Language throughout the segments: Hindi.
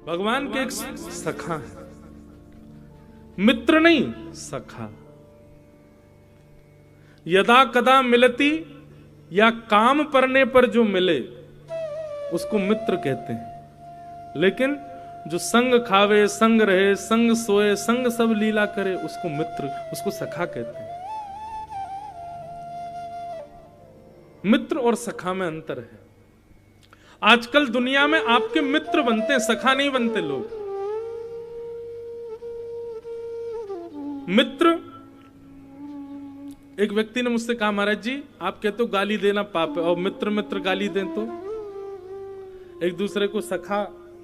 भगवान के एक सखा है, मित्र नहीं सखा। यदा कदा मिलती या काम पड़ने पर जो मिले उसको मित्र कहते हैं, लेकिन जो संग खावे, संग रहे, संग सोए, संग सब लीला करे, उसको मित्र, उसको सखा कहते हैं। मित्र और सखा में अंतर है। आजकल दुनिया में आपके मित्र बनते हैं, सखा नहीं बनते लोग। मित्र, एक व्यक्ति ने मुझसे कहा, महाराज जी आप कहते हो गाली देना पाप है, और मित्र मित्र गाली दें तो, एक दूसरे को सखा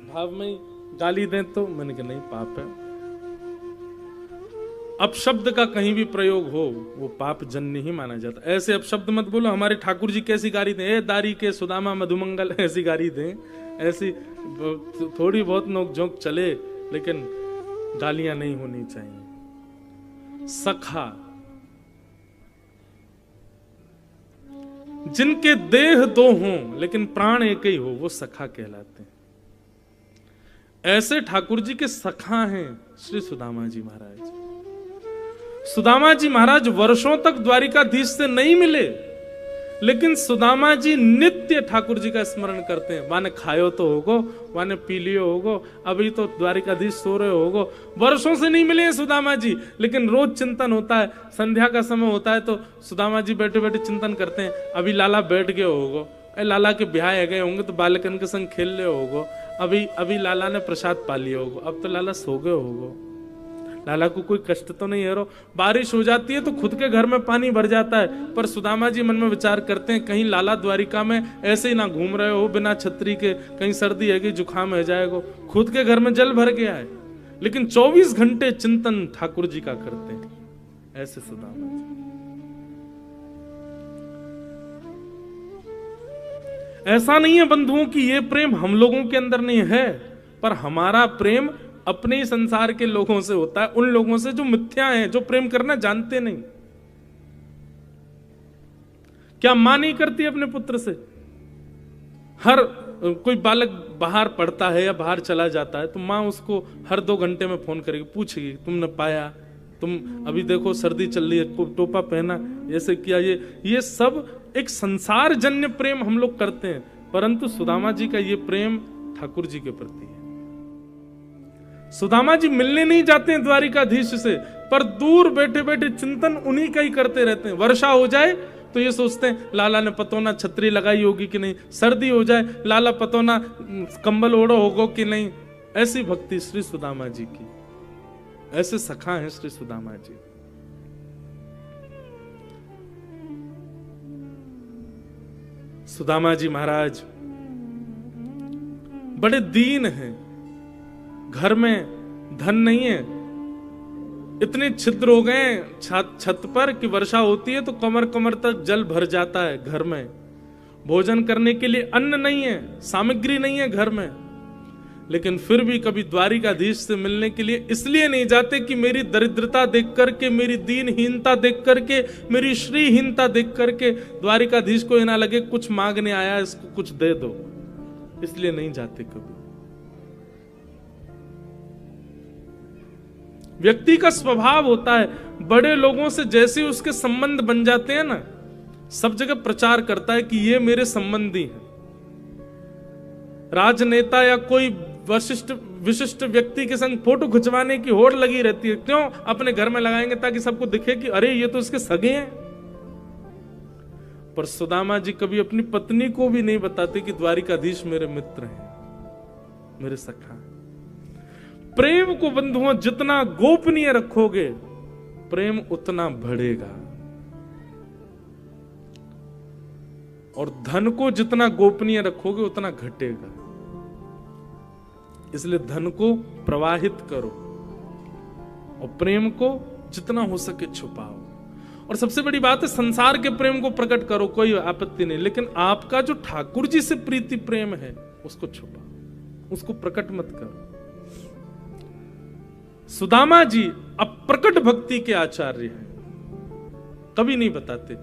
भाव में गाली दें तो, मैंने कहा नहीं पाप है। अपशब्द का कहीं भी प्रयोग हो वो पाप जन्य ही माना जाता। ऐसे अपशब्द मत बोलो, हमारे ठाकुर जी कैसी गाली दें, ए दारी के सुदामा मधुमंगल, ऐसी गाली दें, ऐसी थोड़ी बहुत नोक-झोंक चले, लेकिन गालियां नहीं होनी चाहिए। सखा, जिनके देह दो हों लेकिन प्राण एक ही हो, वो सखा कहलाते हैं। ऐसे ठाकुर जी के सखा हैं श्री सुदामा जी महाराज। सुदामा जी महाराज वर्षों तक द्वारिकाधीश से नहीं मिले, लेकिन सुदामा जी नित्य ठाकुर जी का स्मरण करते हैं। माने खायो तो होगो, माने पी लियो होगो, अभी तो द्वारिकाधीश सो रहे होगो। वर्षों से नहीं मिले हैं सुदामा जी, लेकिन रोज चिंतन होता है। संध्या का समय होता है तो सुदामा जी बैठे बैठे चिंतन करते हैं, अभी लाला बैठ गए होगो, लाला के ब्याह गए होंगे तो बालकन के संग खेल ले होगो, अभी लाला ने प्रसाद पा लिया होगो, अब तो लाला सो गए होगो, लाला को कोई कष्ट तो नहीं है रो। बारिश हो जाती है तो खुद के घर में पानी भर जाता है, पर सुदामा जी मन में विचार करते हैं कहीं लाला द्वारिका में ऐसे ही ना घूम रहे हो बिना छतरी के, कहीं सर्दी है कि जुकाम है जाएगा, खुद के घर में जल भर गया है, लेकिन 24 घंटे चिंतन ठाकुर जी का करते हैं। ऐसे सुदामा जी। ऐसा नहीं है बंधुओं की ये प्रेम हम लोगों के अंदर नहीं है, पर हमारा प्रेम अपने ही संसार के लोगों से होता है, उन लोगों से जो मिथ्या हैं, जो प्रेम करना जानते नहीं। क्या मां नहीं करती अपने पुत्र से? हर कोई बालक बाहर पढ़ता है या बाहर चला जाता है तो मां उसको हर 2 घंटे में फोन करेगी, पूछेगी तुमने पाया, तुम अभी देखो सर्दी चल रही है, टोपा पहना, ऐसे किया। ये सब एक संसार जन्य प्रेम हम लोग करते हैं, परंतु सुदामा जी का ये प्रेम ठाकुर जी के प्रति है। सुदामा जी मिलने नहीं जाते हैं द्वारिकाधीश से, पर दूर बैठे बैठे चिंतन उन्हीं का ही करते रहते हैं। वर्षा हो जाए तो ये सोचते हैं लाला ने पतोना छतरी लगाई होगी कि नहीं, सर्दी हो जाए लाला पतोना कंबल ओढ़ो होगो कि नहीं। ऐसी भक्ति श्री सुदामा जी की, ऐसे सखा हैं श्री सुदामा जी। सुदामा जी महाराज बड़े दीन हैं, घर में धन नहीं है, इतने छिद्र हो गए छत पर कि वर्षा होती है तो कमर कमर तक जल भर जाता है घर में। भोजन करने के लिए अन्न नहीं है, सामग्री नहीं है घर में, लेकिन फिर भी कभी द्वारिकाधीश से मिलने के लिए इसलिए नहीं जाते कि मेरी दरिद्रता देख करके, मेरी दीनहीनता देख करके, मेरी श्रीहीनता देख करके द्वारिकाधीश को ना लगे कुछ मांगने आया, इसको कुछ दे दो, इसलिए नहीं जाते कभी। व्यक्ति का स्वभाव होता है, बड़े लोगों से जैसे उसके संबंध बन जाते हैं ना, सब जगह प्रचार करता है कि ये मेरे संबंधी हैं। राजनेता या कोई विशिष्ट व्यक्ति के संग फोटो खिंचवाने की होड़ लगी रहती है, क्यों? अपने घर में लगाएंगे ताकि सबको दिखे कि अरे ये तो इसके सगे हैं। पर सुदामा जी कभी अपनी पत्नी को भी नहीं बताते कि द्वारिकाधीश मेरे मित्र हैं, मेरे सखा हैं। प्रेम को बंधुओं जितना गोपनीय रखोगे, प्रेम उतना बढ़ेगा, और धन को जितना गोपनीय रखोगे उतना घटेगा। इसलिए धन को प्रवाहित करो और प्रेम को जितना हो सके छुपाओ। और सबसे बड़ी बात है, संसार के प्रेम को प्रकट करो, कोई आपत्ति नहीं, लेकिन आपका जो ठाकुर जी से प्रीति प्रेम है उसको छुपाओ, उसको प्रकट मत करो। सुदामा जी अप्रकट भक्ति के आचार्य हैं, कभी नहीं बताते।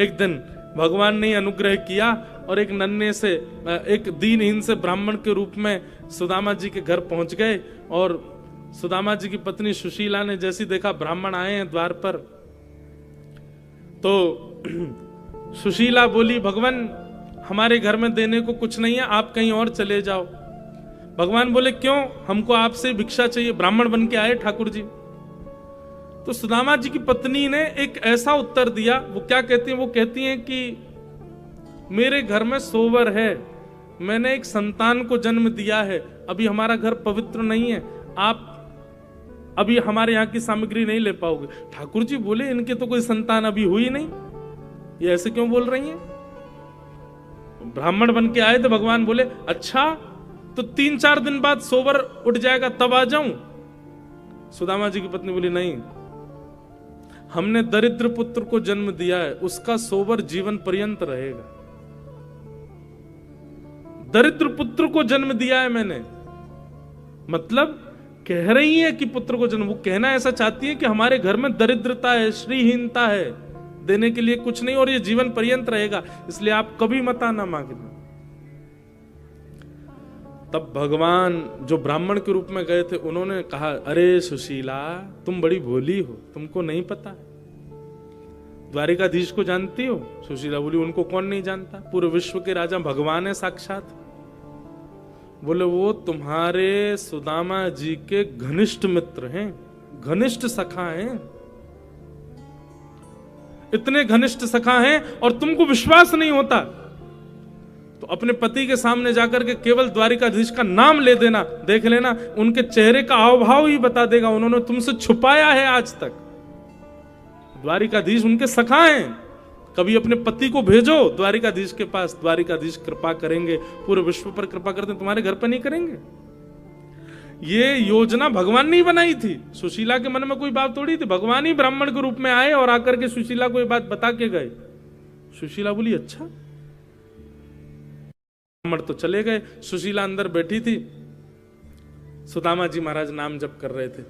एक दिन भगवान ने अनुग्रह किया और एक नन्हे से, एक दीनहीन से ब्राह्मण के रूप में सुदामा जी के घर पहुंच गए। और सुदामा जी की पत्नी सुशीला ने जैसी देखा ब्राह्मण आए हैं द्वार पर, तो सुशीला बोली, भगवान हमारे घर में देने को कुछ नहीं है, आप कहीं और चले जाओ। भगवान बोले, क्यों? हमको आपसे भिक्षा चाहिए, ब्राह्मण बन के आए ठाकुर जी। तो सुदामा जी की पत्नी ने एक ऐसा उत्तर दिया, वो क्या कहती हैं? वो कहती हैं कि मेरे घर में सोवर है, मैंने एक संतान को जन्म दिया है, अभी हमारा घर पवित्र नहीं है, आप अभी हमारे यहाँ की सामग्री नहीं ले पाओगे। ठाकुर जी बोले, इनके तो कोई संतान अभी हुई नहीं, ये ऐसे क्यों बोल रही हैं? ब्राह्मण बन के आए थे। भगवान बोले, अच्छा तो 3-4 दिन बाद सोवर उठ जाएगा, तब आ जाऊं? सुदामा जी की पत्नी बोली, नहीं, हमने दरिद्र पुत्र को जन्म दिया है, उसका सोवर जीवन पर्यंत रहेगा। दरिद्र पुत्र को जन्म दिया है मैंने, मतलब कह रही है कि पुत्र को जन्म, वो कहना ऐसा चाहती है कि हमारे घर में दरिद्रता है, श्रीहीनता है, देने के लिए कुछ नहीं, और ये जीवन पर्यंत रहेगा, इसलिए आप कभी मत आना मांगना। तब भगवान जो ब्राह्मण के रूप में गए थे, उन्होंने कहा, अरे सुशीला, तुम बड़ी भोली हो, तुमको नहीं पता, द्वारिकाधीश को जानती हो? सुशीला बोली, उनको कौन नहीं जानता, पूरे विश्व के राजा भगवान है साक्षात। बोले, वो तुम्हारे सुदामा जी के घनिष्ठ मित्र हैं, घनिष्ठ सखा हैं, इतने घनिष्ठ सखा हैं, और तुमको विश्वास नहीं होता तो अपने पति के सामने जाकर के केवल द्वारिकाधीश का नाम ले देना, देख लेना, उनके चेहरे का हाव भाव ही बता देगा, उन्होंने तुमसे छुपाया है आज तक। द्वारिकाधीश उनके सखा हैं, कभी अपने पति को भेजो द्वारिकाधीश के पास, द्वारिकाधीश कृपा करेंगे, पूरे विश्व पर कृपा करते, तुम्हारे घर पर नहीं करेंगे। ये योजना भगवान ने बनाई थी, सुशीला के मन में कोई बात थोड़ी थी, भगवान ही ब्राह्मण के रूप में आए और आकर के सुशीला को ये बात बता के गए। सुशीला बोली, अच्छा। ब्राह्मण तो चले गए, सुशीला अंदर बैठी थी, सुदामा जी महाराज नाम जप कर रहे थे।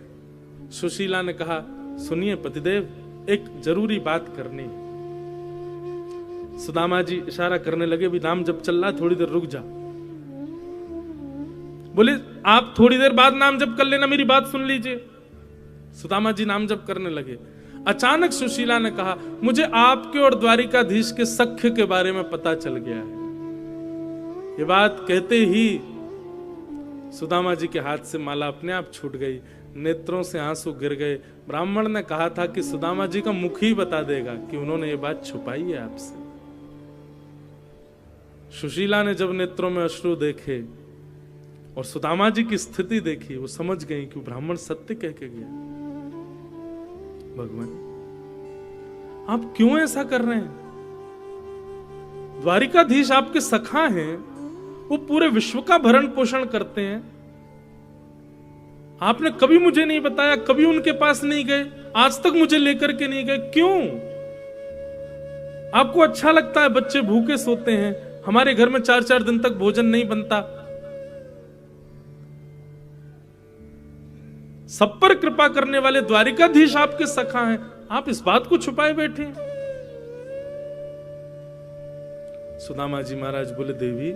सुशीला ने कहा, सुनिए पतिदेव, एक जरूरी बात करनी। सुदामा जी इशारा करने लगे, भी नाम जप चल रहा, थोड़ी देर रुक जा। बोले, आप थोड़ी देर बाद नाम जप कर लेना, मेरी बात सुन लीजिए। सुदामा जी नाम जप करने लगे। अचानक सुशीला ने कहा, मुझे आपके और द्वारिकाधीश के सख्य के बारे में पता चल गया है। ये बात कहते ही सुदामा जी के हाथ से माला अपने आप छूट गई, नेत्रों से आंसू गिर गए। ब्राह्मण ने कहा था कि सुदामा जी का मुख ही बता देगा कि उन्होंने ये बात छुपाई है आपसे। सुशीला ने जब नेत्रों में अश्रु देखे और सुदामा जी की स्थिति देखी, वो समझ गई कि ब्राह्मण सत्य कह के गया। भगवान, आप क्यों ऐसा कर रहे हैं? द्वारिकाधीश आपके सखा हैं, वो पूरे विश्व का भरण पोषण करते हैं, आपने कभी मुझे नहीं बताया, कभी उनके पास नहीं गए, आज तक मुझे लेकर के नहीं गए, क्यों? आपको अच्छा लगता है बच्चे भूखे सोते हैं, हमारे घर में 4-4 दिन तक भोजन नहीं बनता। सब पर कृपा करने वाले द्वारिकाधीश आपके सखा हैं, आप इस बात को छुपाए बैठे हैं। सुदामा जी महाराज बोले, देवी,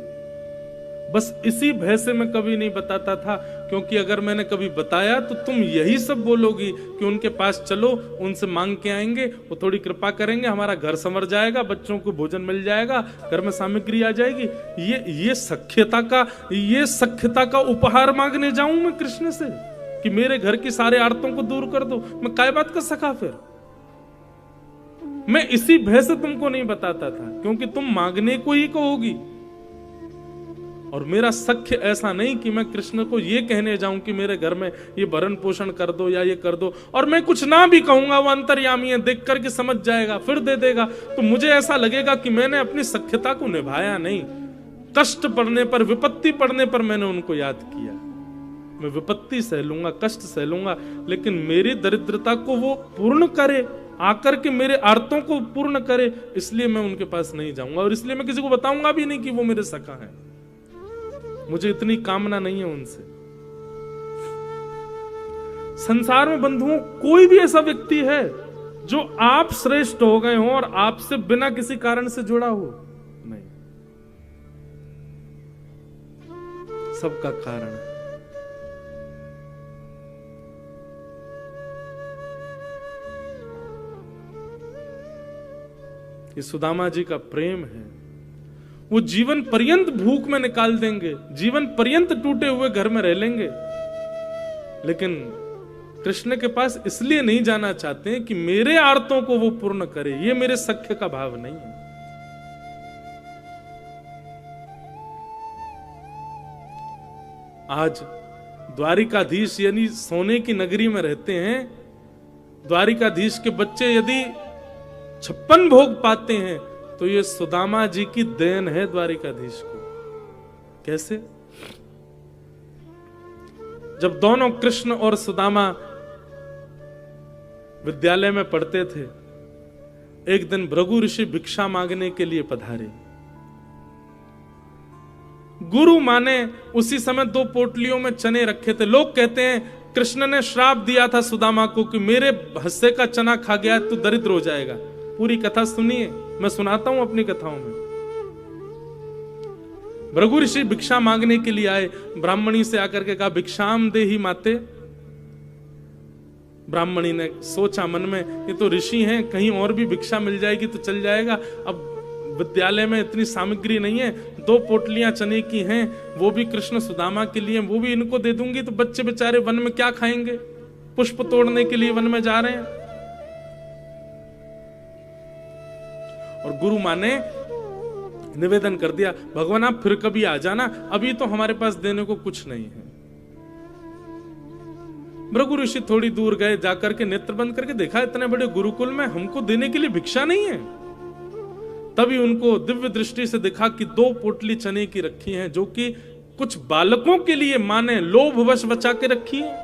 बस इसी भय से मैं कभी नहीं बताता था, क्योंकि अगर मैंने कभी बताया तो तुम यही सब बोलोगी कि उनके पास चलो, उनसे मांग के आएंगे, वो थोड़ी कृपा करेंगे, हमारा घर संवर जाएगा, बच्चों को भोजन मिल जाएगा, घर में सामग्री आ जाएगी। ये सख्यता का उपहार मांगने जाऊं मैं कृष्ण से कि मेरे घर की सारे आर्तों को दूर कर दो? मैं काय बात का सखा फिर? मैं इसी भय से तुमको नहीं बताता था, क्योंकि तुम मांगने को ही कहोगी। और मेरा सख्य ऐसा नहीं कि मैं कृष्ण को ये कहने जाऊं कि मेरे घर में ये भरण पोषण कर दो या ये कर दो, और मैं कुछ ना भी कहूंगा, वो अंतर्यामी है, देख करके समझ जाएगा, फिर दे देगा, तो मुझे ऐसा लगेगा कि मैंने अपनी सख्यता को निभाया नहीं। कष्ट पड़ने पर, विपत्ति पड़ने पर मैंने उनको याद किया। मैं विपत्ति सह लूंगा, कष्ट सह लूंगा, लेकिन मेरी दरिद्रता को वो पूर्ण करे, आकर के मेरे आर्तों को पूर्ण करे, इसलिए मैं उनके पास नहीं जाऊंगा, और इसलिए मैं किसी को बताऊंगा भी नहीं कि वो मेरे सखा है। मुझे इतनी कामना नहीं है उनसे। संसार में बंधुओं, कोई भी ऐसा व्यक्ति है जो आप श्रेष्ठ हो गए हो और आपसे बिना किसी कारण से जुड़ा हो, नहीं, सबका कारण है। ये सुदामा जी का प्रेम है। वो जीवन पर्यंत भूख में निकाल देंगे, जीवन पर्यंत टूटे हुए घर में रह लेंगे, लेकिन कृष्ण के पास इसलिए नहीं जाना चाहते हैं कि मेरे आर्तों को वो पूर्ण करे। ये मेरे सख्य का भाव नहीं है। आज द्वारिकाधीश यानी सोने की नगरी में रहते हैं। द्वारिकाधीश के बच्चे यदि 56 भोग पाते हैं तो ये सुदामा जी की देन है द्वारिकाधीश को। कैसे? जब दोनों कृष्ण और सुदामा विद्यालय में पढ़ते थे, एक दिन भृगु ऋषि भिक्षा मांगने के लिए पधारे। गुरु माने उसी समय 2 पोटलियों में चने रखे थे। लोग कहते हैं कृष्ण ने श्राप दिया था सुदामा को कि मेरे हिस्से का चना खा गया तो दरिद्र हो जाएगा। पूरी कथा सुनिए, मैं सुनाता हूं अपनी कथाओं में। भृगु ऋषि भिक्षा मांगने के लिए आए। ब्राह्मणी से आकर के कहा भिक्षाम देहि माते। ब्राह्मणी ने सोचा मन में, ये तो ऋषि हैं, कहीं और भी भिक्षा मिल जाएगी तो चल जाएगा। अब विद्यालय में इतनी सामग्री नहीं है, 2 पोटलियां चने की हैं, वो भी कृष्ण सुदामा के लिए, वो भी इनको दे दूंगी तो बच्चे बेचारे वन में क्या खाएंगे? पुष्प तोड़ने के लिए वन में जा रहे हैं। और गुरु माँ ने निवेदन कर दिया, भगवान आप फिर कभी आ जाना, अभी तो हमारे पास देने को कुछ नहीं है। भृगु ऋषि थोड़ी दूर गए, जाकर के नेत्र बंद करके देखा इतने बड़े गुरुकुल में हमको देने के लिए भिक्षा नहीं है। तभी उनको दिव्य दृष्टि से दिखा कि 2 पोटली चने की रखी हैं, जो कि कुछ बालकों के लिए मां ने लोभवश बचा के रखी है।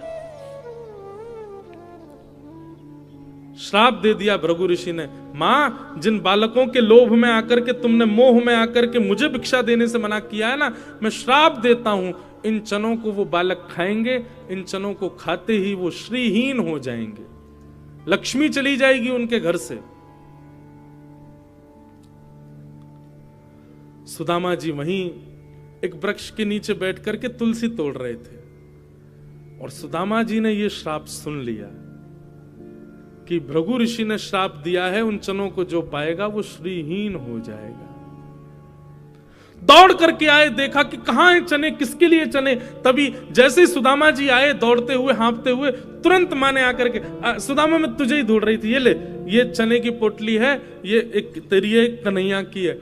श्राप दे दिया भृगु ऋषि ने, मां जिन बालकों के लोभ में आकर के तुमने, मोह में आकर के मुझे भिक्षा देने से मना किया है ना, मैं श्राप देता हूं, इन चनों को वो बालक खाएंगे, इन चनों को खाते ही वो श्रीहीन हो जाएंगे, लक्ष्मी चली जाएगी उनके घर से। सुदामा जी वहीं एक वृक्ष के नीचे बैठ करके तुलसी तोड़ रहे थे और सुदामा जी ने यह श्राप सुन लिया कि भृगु ऋषि ने श्राप दिया है, उन चनों को जो पाएगा वो श्रीहीन हो जाएगा। दौड़ करके आए, देखा कि कहां है चने, किसके लिए चने। तभी जैसे ही सुदामा जी आए दौड़ते हुए, हाँफते हुए, तुरंत माने आकर के, सुदामा मैं तुझे ही ढूंढ रही थी, ये ले, ये चने की पोटली है, ये एक तेरी एक कन्हैया की है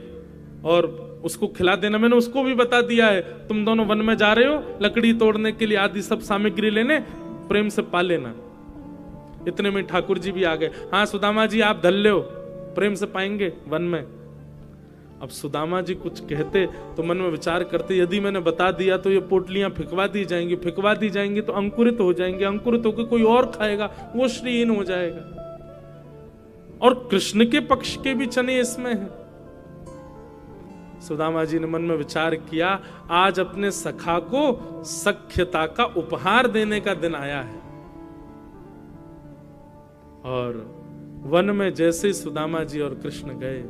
और उसको खिला देना। मैंने उसको भी बता दिया है, तुम दोनों वन में जा रहे हो लकड़ी तोड़ने के लिए, आदि सब सामग्री लेने, प्रेम से पा लेना। इतने में ठाकुर जी भी आ गए। हाँ सुदामा जी आप धल ले हो, प्रेम से पाएंगे वन में। अब सुदामा जी कुछ कहते तो मन में विचार करते, यदि मैंने बता दिया तो ये पोटलियां फिकवा दी जाएंगी, फिकवा दी जाएंगी तो अंकुरित हो जाएंगे, अंकुरित होकर कोई और खाएगा, वो श्रीहीन हो जाएगा। और कृष्ण के पक्ष के भी चने इसमें हैं। सुदामा जी ने मन में विचार किया, आज अपने सखा को सख्यता का उपहार देने का दिन आया है। और वन में जैसे ही सुदामा जी और कृष्ण गए,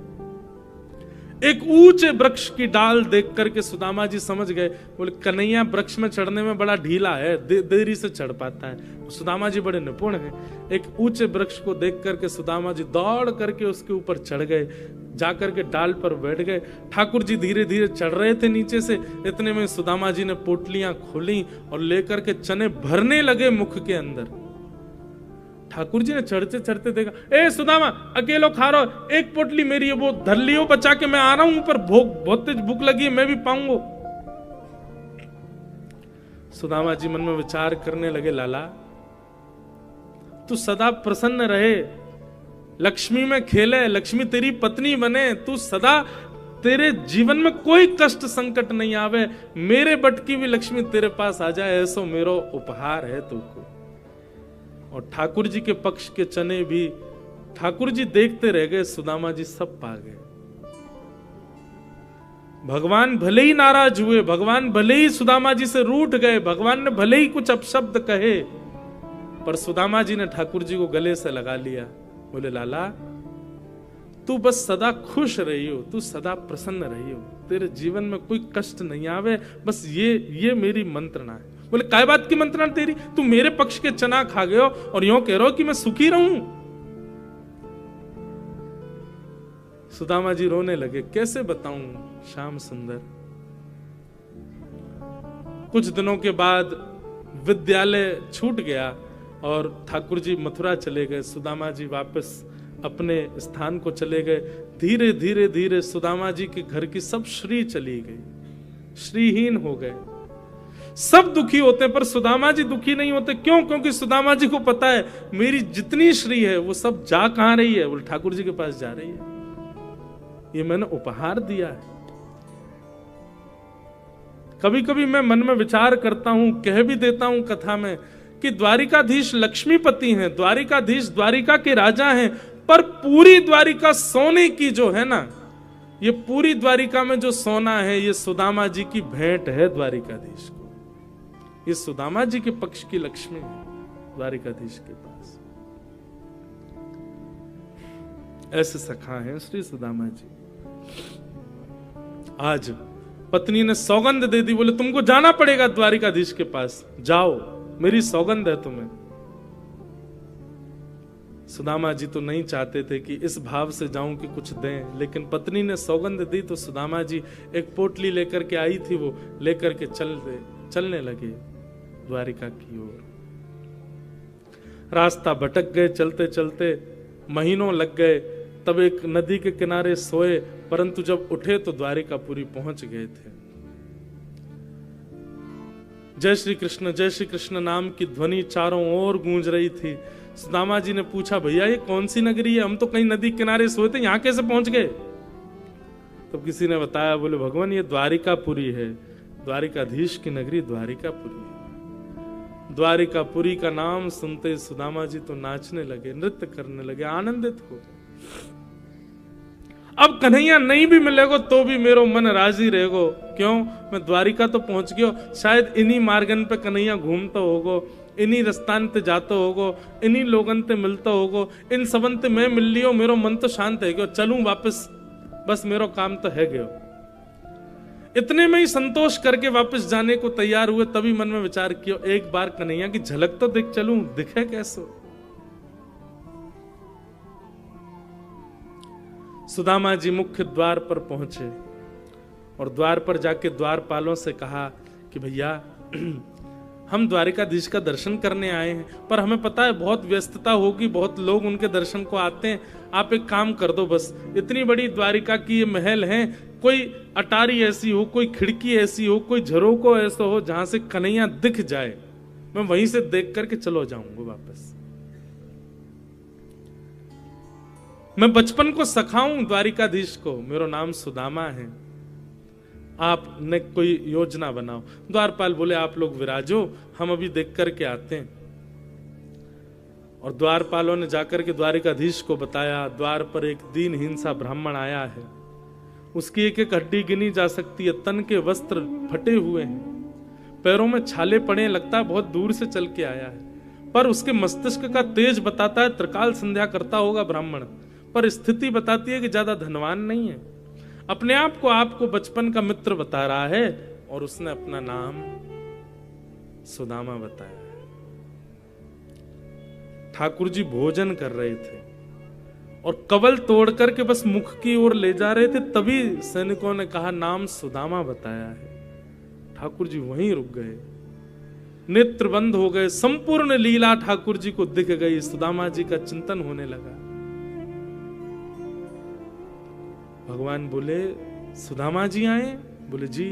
एक ऊंचे वृक्ष की डाल देख करके सुदामा जी समझ गए, बोले कन्हैया वृक्ष में चढ़ने में बड़ा ढीला है, देरी से चढ़ पाता है। सुदामा जी बड़े निपुण हैं। एक ऊंचे वृक्ष को देख करके सुदामा जी दौड़ करके उसके ऊपर चढ़ गए, जाकर के डाल पर बैठ गए। ठाकुर जी धीरे धीरे चढ़ रहे थे नीचे से, इतने में सुदामा जी ने पोटलियां खोली और लेकर के चने भरने लगे मुख के अंदर। ठाकुर जी ने चढ़ते चढ़ते देखा, ए सुदामा अकेलो खा रहा हो, एक पोटली मेरी है, वो धर लियो बचा के, मैं आ रहा हूं ऊपर, बहुत तेज भूख लगी है, मैं भी पाऊंगा। सुदामा जी मन में विचार करने लगे, लाला तू सदा प्रसन्न रहे, लक्ष्मी में खेले, लक्ष्मी तेरी पत्नी बने, तू सदा, तेरे जीवन में कोई कष्ट संकट नहीं आवे, मेरे बट की भी लक्ष्मी तेरे पास आ जाए, ऐसा मेरा उपहार है तुमको। और ठाकुर जी के पक्ष के चने भी ठाकुर जी देखते रह गए, सुदामा जी सब पा गए। भगवान भले ही नाराज हुए, भगवान भले ही सुदामा जी से रूठ गए, भगवान ने भले ही कुछ अपशब्द कहे, पर सुदामा जी ने ठाकुर जी को गले से लगा लिया बोले लाला तू बस सदा खुश रही हो, तू सदा प्रसन्न रही हो, तेरे जीवन में कोई कष्ट नहीं आवे, बस ये मेरी मंत्रणा है। बोले काय बात की मंत्रणा तेरी, तू मेरे पक्ष के चना खा गए हो और यूं कह रहे हो कि मैं सुखी रहूं। सुदामा जी रोने लगे, कैसे बताऊं श्याम सुंदर। कुछ दिनों के बाद विद्यालय छूट गया और ठाकुर जी मथुरा चले गए, सुदामा जी वापस अपने स्थान को चले गए। धीरे धीरे धीरे सुदामा जी के घर की सब श्री चली गई, श्रीहीन हो गए। सब दुखी होते पर सुदामा जी दुखी नहीं होते। क्यों? क्योंकि सुदामा जी को पता है मेरी जितनी श्री है वो सब जा कहां रही है, बोले ठाकुर जी के पास जा रही है, ये मैंने उपहार दिया है। कभी कभी मैं मन में विचार करता हूं, कह भी देता हूं कथा में कि द्वारिकाधीश लक्ष्मीपति हैं, द्वारिकाधीश द्वारिका के राजा हैं, पर पूरी द्वारिका सोने की जो है ना, ये पूरी द्वारिका में जो सोना है ये सुदामा जी की भेंट है द्वारिकाधीश को। ये सुदामा जी के पक्ष की लक्ष्मी है द्वारिकाधीश के पास। ऐसे सखा हैं श्री सुदामा जी। आज पत्नी ने सौगंध दे दी, बोले तुमको जाना पड़ेगा द्वारिकाधीश के पास, जाओ, मेरी सौगंध है तुम्हें। सुदामा जी तो नहीं चाहते थे कि इस भाव से जाऊं कि कुछ दें, लेकिन पत्नी ने सौगंध दी तो सुदामा जी एक पोटली लेकर के आई थी, वो लेकर के चलने लगे द्वारिका की ओर। रास्ता भटक गए, चलते चलते महीनों लग गए। तब एक नदी के किनारे सोए, परंतु जब उठे तो द्वारिकापुरी पहुंच गए थे। जय श्री कृष्ण नाम की ध्वनि चारों ओर गूंज रही थी। सुदामा जी ने पूछा, भैया ये कौन सी नगरी है, हम तो कहीं नदी किनारे सोए थे, यहां कैसे पहुंच गए? तो किसी ने बताया, बोले भगवान ये द्वारिकापुरी है, द्वारिकाधीश की नगरी द्वारिकापुरी है। द्वारिकापुरी का नाम सुनते सुदामा जी तो नाचने लगे, नृत्य करने लगे, आनंदित हो। अब कन्हैया नहीं भी मिलेगो तो भी मेरो मन राजी रहेगो। क्यों? मैं द्वारिका तो पहुंच गयो, शायद इन्हीं मार्गन पे कन्हैया घूमता होगो, इन्हीं रस्तान ते जाता होगो, इन्हीं लोगन ते मिलता होगो, इन सबन ते मैं मिल लियो, मेरो मन तो शांत है गयो, चलूं वापस, बस मेरो काम तो है गयो। इतने में ही संतोष करके वापस जाने को तैयार हुए। तभी मन में विचार किया, एक बार कन्हैया की झलक तो देख चलूं, दिखे कैसे। सुदामा जी मुख्य द्वार पर पहुंचे और द्वार पर जाके द्वारपालों से कहा कि भैया हम द्वारिकाधीश का दर्शन करने आए हैं, पर हमें पता है बहुत व्यस्तता होगी, बहुत लोग उनके दर्शन को आते हैं, आप एक काम कर दो, बस इतनी बड़ी द्वारिका की ये महल है, कोई अटारी ऐसी हो, कोई खिड़की ऐसी हो, कोई झरोको ऐसा हो जहां से कन्हैया दिख जाए, मैं वहीं से देख करके चलो जाऊंगा वापस। मैं बचपन को सखाऊं द्वारिकाधीश को, मेरा नाम सुदामा है, आपने कोई योजना बनाओ। द्वारपाल बोले आप लोग विराजो, हम अभी देख करके आते हैं। और द्वारपालों ने जाकर के द्वारिकाधीश को बताया, द्वार पर एक दीनहीन सा ब्राह्मण आया है, उसकी एक एक हड्डी गिनी जा सकती है, तन के वस्त्र फटे हुए हैं, पैरों में छाले पड़े, लगता है बहुत दूर से चल के आया है, पर उसके मस्तिष्क का तेज बताता है त्रिकाल संध्या करता होगा ब्राह्मण, पर स्थिति बताती है कि ज्यादा धनवान नहीं है। अपने आप को आपको बचपन का मित्र बता रहा है और उसने अपना नाम सुदामा बताया है। ठाकुर जी भोजन कर रहे थे और कवल तोड़ करके बस मुख की ओर ले जा रहे थे, तभी सैनिकों ने कहा नाम सुदामा बताया है। ठाकुर जी वहीं रुक गए, नेत्र बंद हो गए, संपूर्ण लीला ठाकुर जी को दिख गई, सुदामा जी का चिंतन होने लगा। भगवान बोले सुदामा जी आए? बोले जी।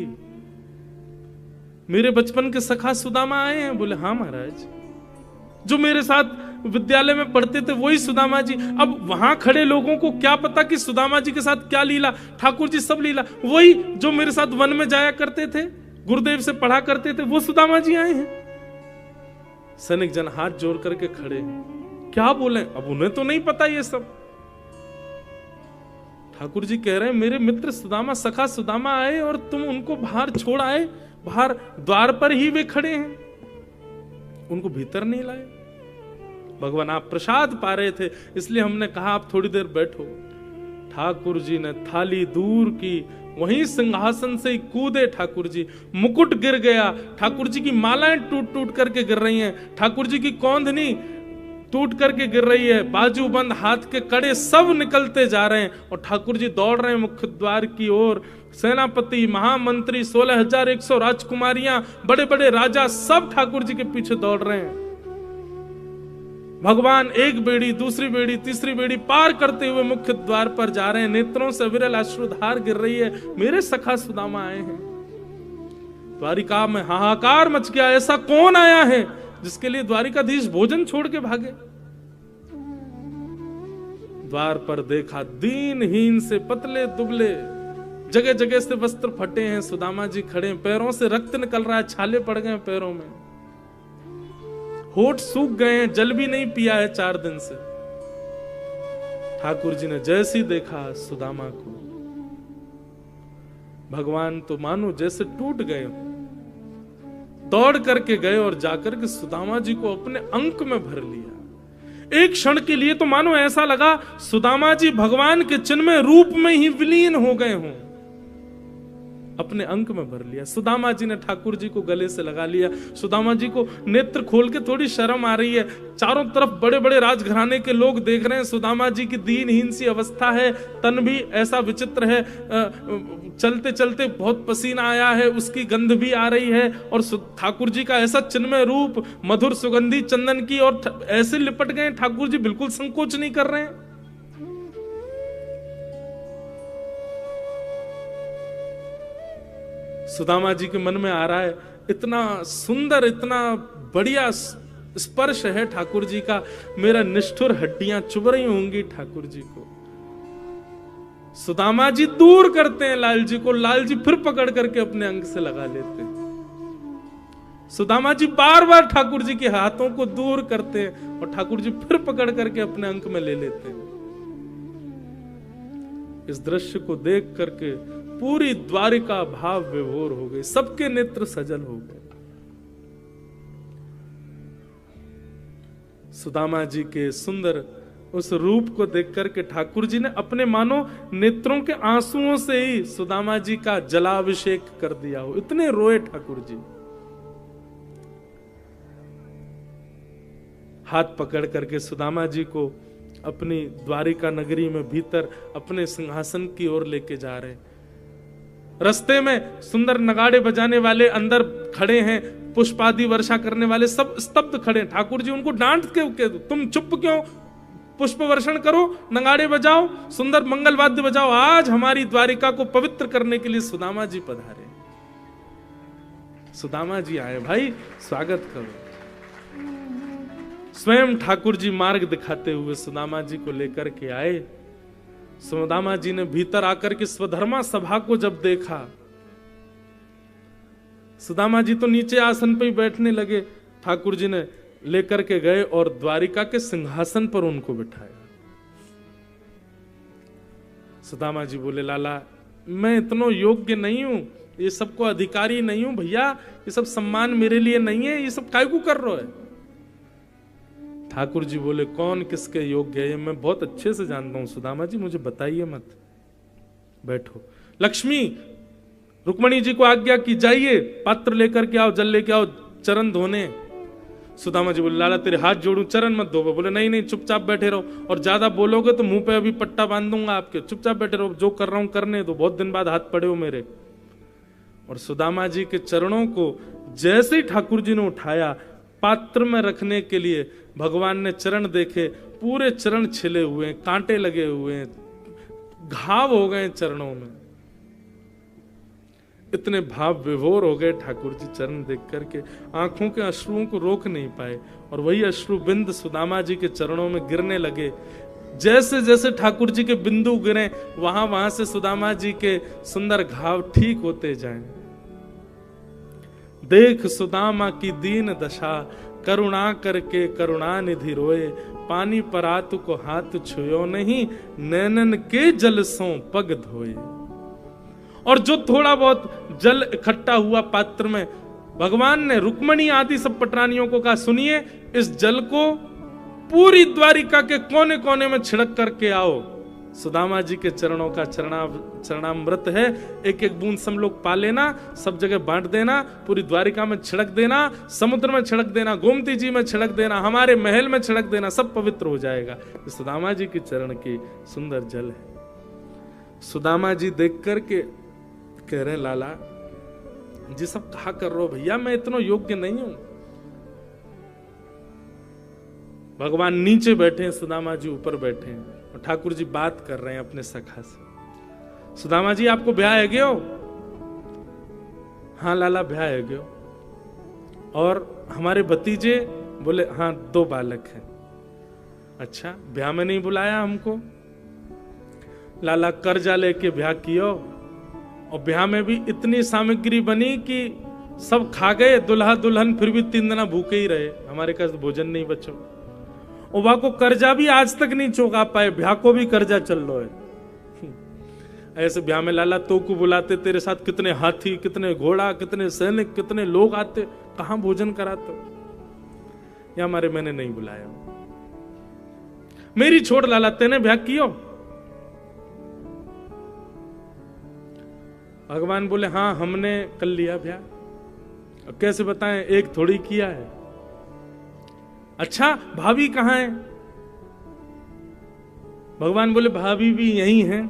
मेरे बचपन के सखा सुदामा आए हैं? बोले हाँ महाराज, जो मेरे साथ विद्यालय में पढ़ते थे वही सुदामा जी। अब वहां खड़े लोगों को क्या पता कि सुदामा जी के साथ क्या लीला, ठाकुर जी सब लीला, वही जो मेरे साथ वन में जाया करते थे, गुरुदेव से पढ़ा करते थे, वो सुदामा जी आए हैं। सैनिक जन हाथ जोड़ करके खड़े हैं, क्या बोले, अब उन्हें तो नहीं पता ये सब। ठाकुर जी कह रहे हैं मेरे मित्र सुदामा, सखा सुदामा आए और तुम उनको बाहर छोड़ आए, बाहर द्वार पर ही वे खड़े हैं, उनको भीतर नहीं लाए। भगवान आप प्रसाद पा रहे थे, इसलिए हमने कहा आप थोड़ी देर बैठो। ठाकुर जी ने थाली दूर की, वहीं सिंहासन से ही कूदे ठाकुर जी, मुकुट गिर गया, ठाकुर जी की मालाएं टूट टूट करके गिर रही हैं, ठाकुर जी की कौंधनी टूट करके गिर रही है, बाजूबंद हाथ के कड़े सब निकलते जा रहे हैं और ठाकुर जी दौड़ रहे हैं मुख्य द्वार की ओर। सेनापति, महामंत्री, 16,100 राजकुमारियां, बड़े बड़े राजा सब ठाकुर जी के पीछे दौड़ रहे हैं। भगवान एक बेड़ी, दूसरी बेड़ी, तीसरी बेड़ी पार करते हुए मुख्य द्वार पर जा रहे हैं। नेत्रों से विरल अश्रुधार गिर रही है। मेरे सखा सुदामा आए हैं। द्वारिका में हाहाकार मच गया। ऐसा कौन आया है जिसके लिए द्वारिकाधीश भोजन छोड़ के भागे? द्वार पर देखा, दीनहीन से पतले दुबले, जगह जगह से वस्त्र फटे हैं, सुदामा जी खड़े हैं, पैरों से रक्त निकल रहा है, छाले पड़ गए हैं पैरों में, होठ सूख गए हैं, जल भी नहीं पिया है 4 दिन से। ठाकुर जी ने जैसे ही देखा सुदामा को, भगवान तो मानो जैसे टूट गए हो, दौड़ करके गए और जाकर के सुदामा जी को अपने अंक में भर लिया। एक क्षण के लिए तो मानो ऐसा लगा सुदामा जी भगवान के चिन्मय रूप में ही विलीन हो गए हों, अपने अंक में भर लिया। सुदामा जी ने ठाकुर जी को गले से लगा लिया। सुदामा जी को नेत्र खोल के थोड़ी शर्म आ रही है। चारों तरफ बड़े बड़े राजघराने के लोग देख रहे हैं। सुदामा जी की दीनहीन सी अवस्था है, तन भी ऐसा विचित्र है, चलते चलते बहुत पसीना आया है, उसकी गंध भी आ रही है, और ठाकुर जी का ऐसा चिन्मय रूप, मधुर सुगंधी चंदन की, और ऐसे लिपट गए ठाकुर जी, बिल्कुल संकोच नहीं कर रहे हैं। सुदामा जी के मन में आ रहा है, इतना सुंदर, इतना बढ़िया स्पर्श है ठाकुर जी का, मेरा निष्ठुर हड्डियां चुभ रही होंगी ठाकुर जी को। सुदामा जी दूर करते हैं लाल जी को, लाल जी फिर पकड़ करके अपने अंग से लगा लेते हैं। सुदामा जी बार बार ठाकुर जी के हाथों को दूर करते हैं और ठाकुर जी फिर पकड़ करके अपने अंक में ले लेते हैं। इस दृश्य को देख करके पूरी द्वारिका भाव विभोर हो गई, सबके नेत्र सजल हो गए। सुदामा जी के सुंदर उस रूप को देख करके ठाकुर जी ने अपने मानो नेत्रों के आंसुओं से ही सुदामा जी का जलाभिषेक कर दिया हो, इतने रोए ठाकुर जी। हाथ पकड़ करके सुदामा जी को अपनी द्वारिका नगरी में भीतर अपने सिंहासन की ओर लेके जा रहे हैं। रास्ते में सुंदर नगाड़े बजाने वाले अंदर खड़े हैं, पुष्पादि वर्षा करने वाले सब स्तब्ध खड़े हैं। ठाकुर जी उनको डांट के तुम चुप क्यों, पुष्प वर्षण करो, नगाड़े बजाओ, सुंदर मंगल वाद्य बजाओ। आज हमारी द्वारिका को पवित्र करने के लिए सुदामा जी पधारे। सुदामा जी आए, भाई स्वागत करो। स्वयं ठाकुर जी मार्ग दिखाते हुए सुदामा जी को लेकर के आए। सुदामा जी ने भीतर आकर के स्वधर्मा सभा को जब देखा, सुदामा जी तो नीचे आसन पे ही बैठने लगे। ठाकुर जी ने लेकर के गए और द्वारिका के सिंहासन पर उनको बिठाया। सुदामा जी बोले, लाला मैं इतना योग्य नहीं हूं, ये सबको अधिकारी नहीं हूं भैया, ये सब सम्मान मेरे लिए नहीं है, ये सब काय को कर रहे हो? ठाकुर जी बोले, कौन किसके योग्य है मैं बहुत अच्छे से जानता हूं सुदामा जी, मुझे बताइए मत, बैठो। लक्ष्मी रुक्मणी जी को आज्ञा की, जाइए पात्र लेकर के आओ, जल लेके आओ, चरण धोने। सुदामा जी बोले, लाला तेरे हाथ जोड़ूं, चरण मत धो। बोले नहीं नहीं, चुपचाप बैठे रहो, और ज्यादा बोलोगे तो मुंह पे अभी पट्टा बांध दूंगा आपके, चुपचाप बैठे रहो, जो कर रहा हूं करने दो, बहुत दिन बाद हाथ पड़े हो मेरे। और सुदामा जी के चरणों को जैसे ही ठाकुर जी ने उठाया पात्र में रखने के लिए, भगवान ने चरण देखे, पूरे चरण छिले हुए हैं, कांटे लगे हुए हैं, घाव हो गए चरणों में। इतने भाव विभोर हो गए ठाकुर जी चरण देख करके, आंखों के अश्रुओं को रोक नहीं पाए, और वही अश्रु बिंद सुदामा जी के चरणों में गिरने लगे। जैसे जैसे ठाकुर जी के बिंदु गिरे, वहां वहां से सुदामा जी के सुंदर घाव ठीक होते जाएं। देख सुदामा की दीन दशा, करुणा करके करुणा निधि रोए, पानी परातु को हाथ छुयो नहीं, नैनन के जल सो पग धोए। और जो थोड़ा बहुत जल इकट्ठा हुआ पात्र में, भगवान ने रुक्मणी आदि सब पटरानियों को कहा, सुनिए इस जल को पूरी द्वारिका के कोने कोने में छिड़क करके आओ। सुदामा जी के चरणों का चरणामृत है, एक एक बूंद सब लोग पा लेना, सब जगह बांट देना, पूरी द्वारिका में छिड़क देना, समुद्र में छिड़क देना, गोमती जी में छिड़क देना, हमारे महल में छिड़क देना, सब पवित्र हो जाएगा। सुदामा जी की चरण की सुंदर जल है। सुदामा जी देख करके कह रहे लाला जी सब कहा कर रहे हो भैया, मैं इतना योग्य नहीं हूं। भगवान नीचे बैठे हैं, सुदामा जी ऊपर बैठे हैं और ठाकुर जी बात कर रहे हैं अपने सखा से। सुदामा जी आपको ब्याह है गयो? हाँ लाला ब्याह है गयो। और हमारे भतीजे? बोले हाँ 2 बालक हैं। अच्छा ब्याह में नहीं बुलाया हमको? लाला कर्जा लेके ब्याह कियो और ब्याह में भी इतनी सामग्री बनी कि सब खा गए दुल्हा दुल्हन, फिर भी 3 दिन भूखे ही रहे, हमारे पास भोजन नहीं बचो। वह को कर्जा भी आज तक नहीं चुका पाए, ब्याह को भी कर्जा चल लो है। ऐसे ब्याह में लाला तो को बुलाते, तेरे साथ कितने हाथी, कितने घोड़ा, कितने सैनिक, कितने लोग आते, कहां भोजन कराते? या हमारे मैंने नहीं बुलाया। मेरी छोड़ लाला, तेने ब्याह कियो? भगवान बोले हाँ हमने कर लिया ब्याह। कैसे बताएं, एक थोड़ी किया है। अच्छा भाभी कहां है? भगवान बोले भाभी भी यही है।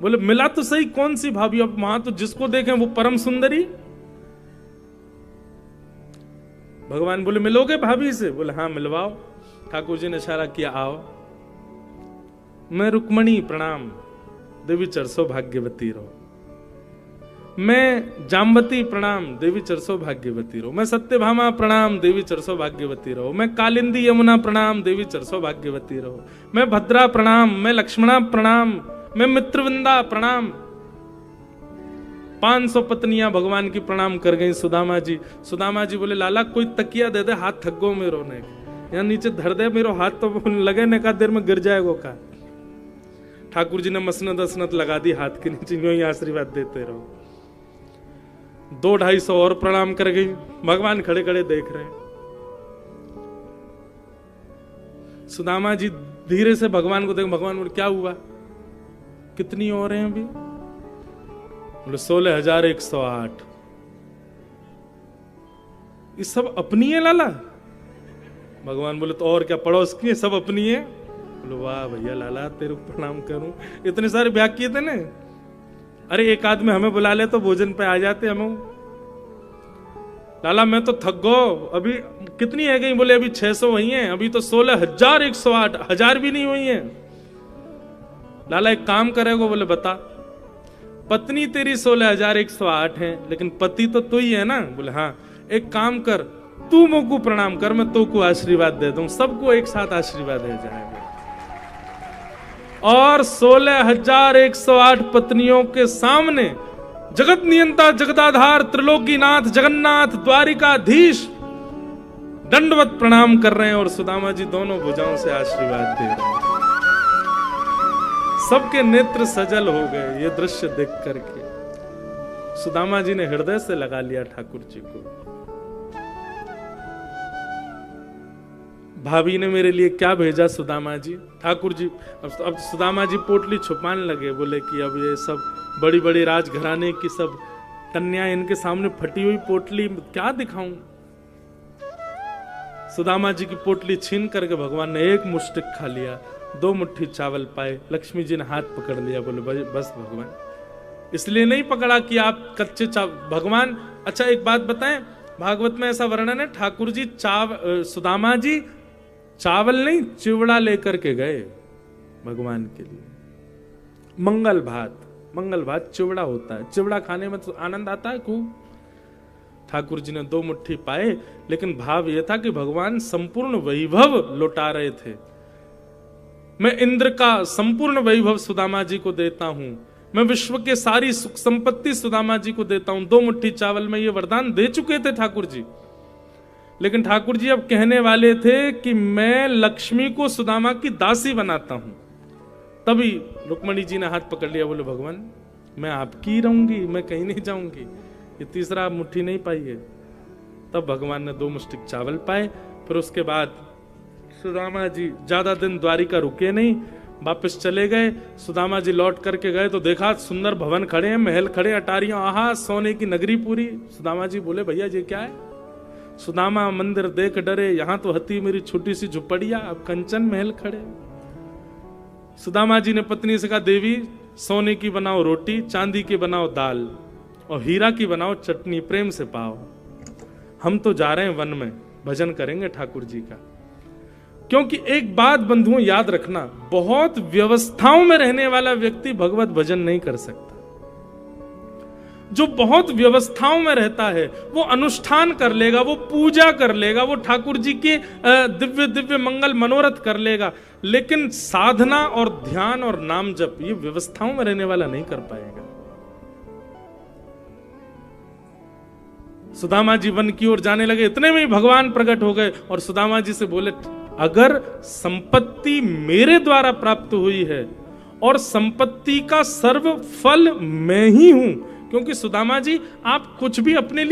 बोले मिला तो सही, कौन सी भाभी? अब वहां तो जिसको देखें वो परम सुंदरी। भगवान बोले मिलोगे भाभी से? बोले हाँ मिलवाओ। ठाकुर जी ने इशारा किया आओ। मैं रुक्मणी प्रणाम, देवी चरसो भाग्यवती रहो। मैं जाम्बती प्रणाम, देवी चरसो भाग्यवती रहो। मैं सत्यभामा प्रणाम, देवी चरसो भाग्यवती रहो। मैं कालिंदी यमुना प्रणाम, देवी चरसो भाग्यवती रहो। मैं भद्रा प्रणाम, मैं लक्ष्मणा प्रणाम, मैं मित्रवृंदा प्रणाम। 500 पत्नियां भगवान की प्रणाम कर गई सुदामा जी। सुदामा जी बोले लाला कोई तकिया दे दे, हाथ थक गो मेरो ने, यहाँ नीचे धर दे मेरो हाथ, तो लगे ने का देर में गिर जाएगो का। ठाकुर जी ने मसनत असनत लगा दी हाथ के नीचे, यूं ही आशीर्वाद देते रहो। 200-250 और प्रणाम कर गई। भगवान खड़े खड़े देख रहे हैं। सुदामा जी धीरे से भगवान को देख, भगवान बोले क्या हुआ, कितनी और हैं अभी? बोले 16,108। ये सब अपनी है लाला? भगवान बोले तो और क्या, पड़ोस की है, सब अपनी है। बोले वाह भैया लाला तेरे को प्रणाम करूं, इतने सारे ब्याह किए थे ना। अरे एक आदमी हमें बुला ले तो भोजन पे आ जाते हम। लाला मैं तो थक गो, अभी कितनी है गई? बोले अभी 600 हुई हैं, अभी तो 16,108, 1000 भी नहीं हुई हैं। लाला एक काम करेगो? बोले बता। पत्नी तेरी 16,108 है, लेकिन पति तो तू ही है ना? बोले हाँ। एक काम कर, तू मुझको प्रणाम कर, मैं तो को आशीर्वाद दे दूं, सबको एक साथ आशीर्वाद दे जाएगा। और 16,108 पत्नियों के सामने जगत नियंता, जगदाधार, त्रिलोकीनाथ, जगन्नाथ, द्वारिकाधीश दंडवत प्रणाम कर रहे हैं और सुदामा जी दोनों भुजाओं से आशीर्वाद दे रहे हैं। सबके नेत्र सजल हो गए ये दृश्य देख करके। सुदामा जी ने हृदय से लगा लिया ठाकुर जी को। भाभी ने मेरे लिए क्या भेजा सुदामा जी? ठाकुर जी अब सुदामा जी पोटली छुपाने लगे। बोले कि अब ये सब बड़ी बड़ी राजघराने की सब कन्या, इनके सामने फटी हुई पोटली क्या दिखाऊं? सुदामा जी की पोटली छीन करके भगवान ने एक मुष्टिक खा लिया, 2 मुट्ठी चावल पाए। लक्ष्मी जी ने हाथ पकड़ लिया। बोले बस भगवान, इसलिए नहीं पकड़ा कि आप कच्चे भगवान। अच्छा एक बात बताएं, भागवत में ऐसा वर्णन है ठाकुर जी सुदामा जी चावल नहीं चिवड़ा लेकर के गए भगवान के लिए। मंगल भात चिवड़ा होता है, चिवड़ा खाने में तो आनंद आता है खूब। ठाकुर जी ने 2 मुट्ठी पाए, लेकिन भाव यह था कि भगवान संपूर्ण वैभव लौटा रहे थे। मैं इंद्र का संपूर्ण वैभव सुदामा जी को देता हूं, मैं विश्व के सारी सुख संपत्ति सुदामा जी को देता हूं। 2 मुट्ठी चावल में ये वरदान दे चुके थे ठाकुर जी। लेकिन ठाकुर जी अब कहने वाले थे कि मैं लक्ष्मी को सुदामा की दासी बनाता हूं। तभी रुक्मणी जी ने हाथ पकड़ लिया। बोले भगवान मैं आपकी रहूंगी, मैं कहीं नहीं जाऊंगी। ये तीसरा मुट्ठी नहीं पाई है। तब भगवान ने 2 मुष्टिक चावल पाए। फिर उसके बाद सुदामा जी ज्यादा दिन द्वारिका रुके नहीं, वापस चले गए। सुदामा जी लौट करके गए तो देखा सुंदर भवन खड़े हैं, महल खड़े, अटारियां, आहा सोने की नगरी पूरी। सुदामा जी बोले भैया ये क्या है? सुदामा मंदिर देख डरे, यहां तो हती मेरी छोटी सी झुपड़िया, अब कंचन महल खड़े। सुदामा जी ने पत्नी से कहा देवी सोने की बनाओ रोटी, चांदी की बनाओ दाल और हीरा की बनाओ चटनी, प्रेम से पाओ। हम तो जा रहे हैं वन में, भजन करेंगे ठाकुर जी का। क्योंकि एक बात बंधुओं याद रखना, बहुत व्यवस्थाओं में रहने वाला व्यक्ति भगवत भजन नहीं कर सकता। जो बहुत व्यवस्थाओं में रहता है वो अनुष्ठान कर लेगा, वो पूजा कर लेगा, वो ठाकुर जी के दिव्य दिव्य मंगल मनोरथ कर लेगा, लेकिन साधना और ध्यान और नाम जप ये व्यवस्थाओं में रहने वाला नहीं कर पाएगा। सुदामा जी वन की ओर जाने लगे, इतने में ही भगवान प्रकट हो गए और सुदामा जी से बोले अगर संपत्ति मेरे द्वारा प्राप्त हुई है और संपत्ति का सर्व फल मैं ही हूं, क्योंकि सुदामा जी आप कुछ भी अपने लिए